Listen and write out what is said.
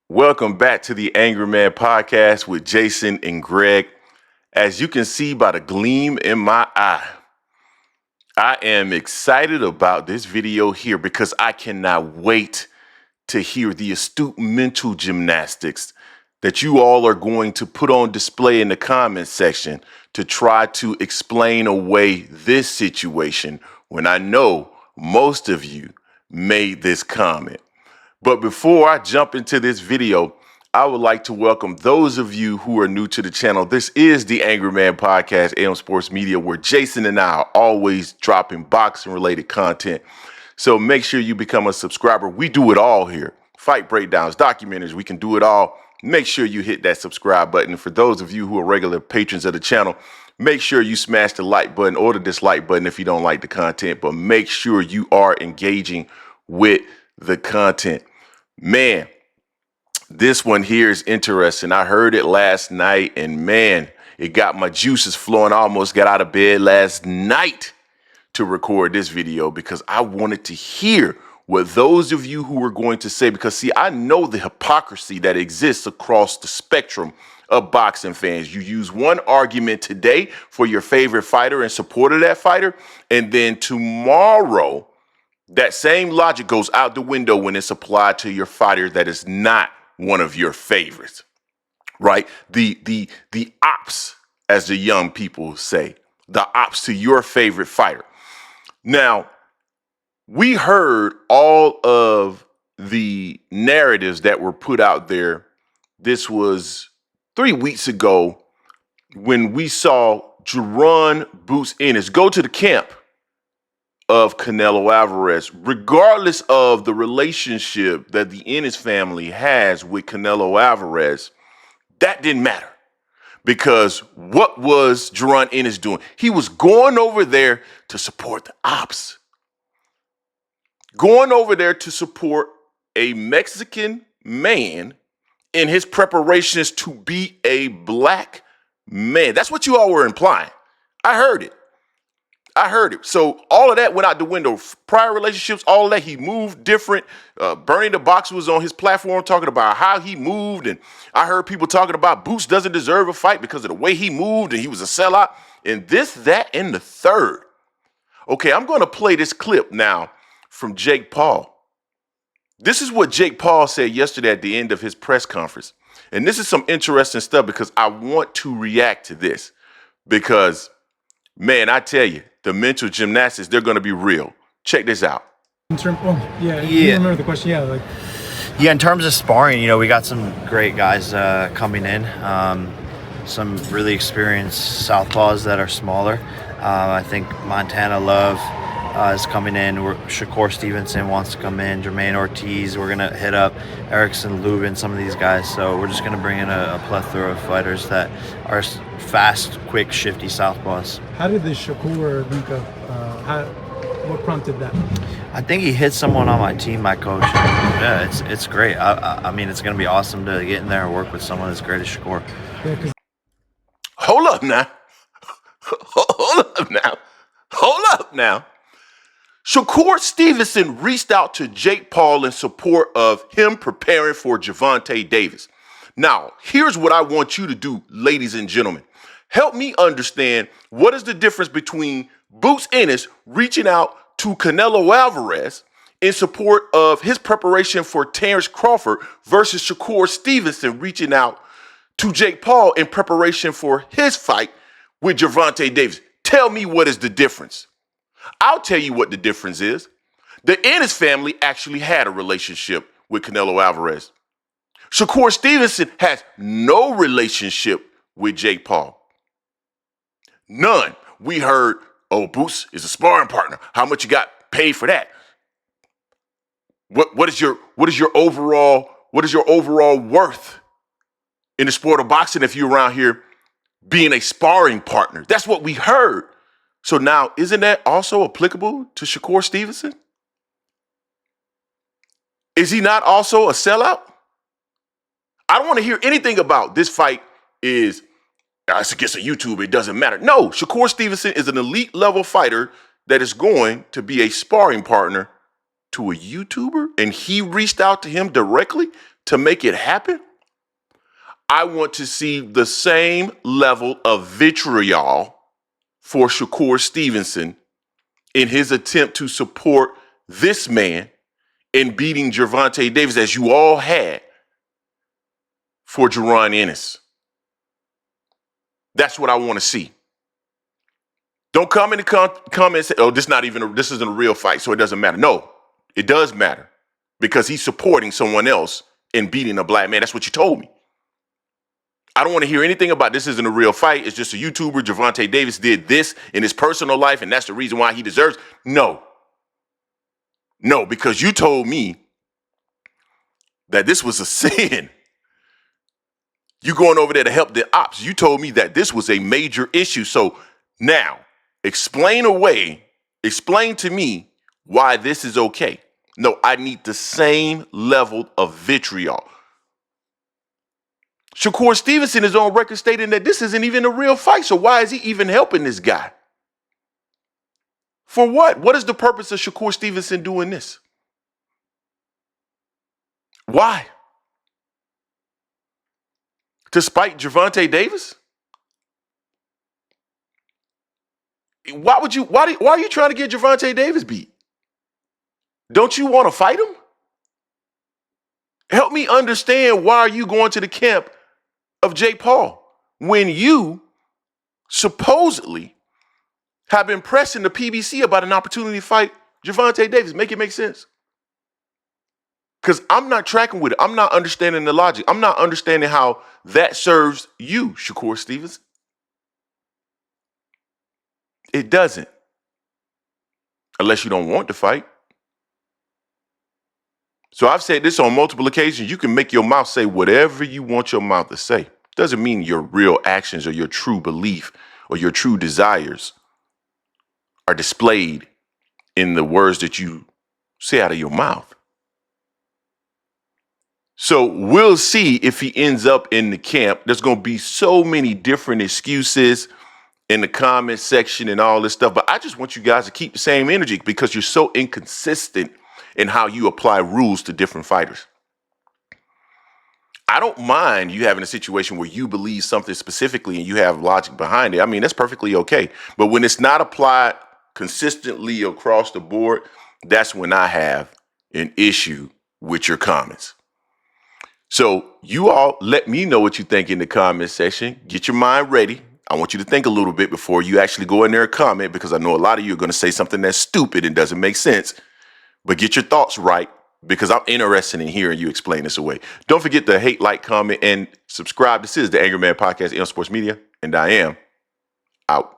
Welcome back to the Angry Man Podcast with Jason and Greg. As you can see by the gleam in my eye, I am excited about this video here because I cannot wait to hear the astute mental gymnastics that you all are going to put on display in the comment section to try to explain away this situation when I know most of you made this comment. But before I jump into this video, I would like to welcome those of you who are new to the channel. This is the Angry Man Podcast, AM Sports Media, where Jason and I are always dropping boxing related content. So make sure you become a subscriber. We do it all here. Fight breakdowns, documentaries, we can do it all. Make sure you hit that subscribe button. For those of you who are regular patrons of the channel, make sure you smash the like button or the dislike button if you don't like the content, but make sure you are engaging with the content. Man, this one here is interesting. I heard it last night and man, it got my juices flowing. I almost got out of bed last night to record this video because I wanted to hear what those of you who were going to say, because see, I know the hypocrisy that exists across the spectrum of boxing fans. You use one argument today for your favorite fighter and support of that fighter, and then tomorrow that same logic goes out the window when it's applied to your fighter that is not one of your favorites, right? The ops, as the young people say, the ops to your favorite fighter. Now, we heard all of the narratives that were put out there. This was 3 weeks ago when we saw Jerron Boots Ennis go to the camp of Canelo Alvarez, regardless of the relationship that the Ennis family has with Canelo Alvarez. That didn't matter, because what was Jerron Ennis doing? He was going over there to support the ops, going over there to support a Mexican man in his preparations to be a black man. That's what you all were implying. I heard it. So all of that went out the window. Prior relationships, all of that. He moved different. Bernie the Boxer was on his platform talking about how he moved. And I heard people talking about Boots doesn't deserve a fight because of the way he moved and he was a sellout. And this, that, and the third. Okay, I'm going to play this clip now from Jake Paul. This is what Jake Paul said yesterday at the end of his press conference. And this is some interesting stuff because I want to react to this because, man, I tell you, the mental gymnastics, they're going to be real. Check this out. You remember the question? Yeah, in terms of sparring, we got some great guys coming in. Some really experienced southpaws that are smaller. I think Montana Love is coming in. Shakur Stevenson wants to come in. Jermaine Ortiz. We're going to hit up Erickson Lubin, some of these guys. So we're just going to bring in a plethora of fighters that are fast, quick, shifty southpaws. How did the Shakur link up? What prompted that? I think he hit someone on my team, my coach. Yeah, it's great. I mean, it's going to be awesome to get in there and work with someone as great as Shakur. Yeah, Hold up now. Shakur Stevenson reached out to Jake Paul in support of him preparing for Gervonta Davis. Now, here's what I want you to do, ladies and gentlemen. Help me understand what is the difference between Boots Ennis reaching out to Canelo Alvarez in support of his preparation for Terrence Crawford versus Shakur Stevenson reaching out to Jake Paul in preparation for his fight with Gervonta Davis. Tell me what is the difference. I'll tell you what the difference is. The Ennis family actually had a relationship with Canelo Alvarez. Shakur Stevenson has no relationship with Jake Paul. None. We heard, oh, Boots is a sparring partner. How much you got paid for that? What is your overall worth in the sport of boxing if you're around here being a sparring partner? That's what we heard. So now, isn't that also applicable to Shakur Stevenson? Is he not also a sellout? I don't want to hear anything about this fight is it's against a YouTuber, it doesn't matter. No, Shakur Stevenson is an elite level fighter that is going to be a sparring partner to a YouTuber, and he reached out to him directly to make it happen, I want to see the same level of vitriol for Shakur Stevenson in his attempt to support this man in beating Gervonta Davis as you all had for Jaron Ennis. That's what I want to see. Don't come in the comment and say, oh, this isn't a real fight, so it doesn't matter. No, it does matter because he's supporting someone else in beating a black man. That's what you told me. I don't want to hear anything about this isn't a real fight. It's just a YouTuber. Gervonta Davis did this in his personal life, and that's the reason why he deserves. No, because you told me that this was a sin. You going over there to help the ops. You told me that this was a major issue. So now, explain to me why this is okay. No, I need the same level of vitriol. Shakur Stevenson is on record stating that this isn't even a real fight. So why is he even helping this guy? For what? What is the purpose of Shakur Stevenson doing this? Why? To spite Gervonta Davis? Why are you trying to get Gervonta Davis beat? Don't you want to fight him? Help me understand, why are you going to the camp of Jake Paul when you supposedly have been pressing the PBC about an opportunity to fight Gervonta Davis? Make it make sense. Because I'm not tracking with it. I'm not understanding the logic. I'm not understanding how that serves you, Shakur Stevenson. It doesn't. Unless you don't want to fight. So I've said this on multiple occasions. You can make your mouth say whatever you want your mouth to say. Doesn't mean your real actions or your true belief or your true desires are displayed in the words that you say out of your mouth. So we'll see if he ends up in the camp. There's going to be so many different excuses in the comment section and all this stuff. But I just want you guys to keep the same energy because you're so inconsistent in how you apply rules to different fighters. I don't mind you having a situation where you believe something specifically and you have logic behind it. I mean, that's perfectly okay. But when it's not applied consistently across the board, that's when I have an issue with your comments. So you all let me know what you think in the comment section. Get your mind ready. I want you to think a little bit before you actually go in there and comment, because I know a lot of you are going to say something that's stupid and doesn't make sense. But get your thoughts right, because I'm interested in hearing you explain this away. Don't forget to hate, like, comment, and subscribe. This is the Angry Man Podcast, EM Sports Media, and I am out.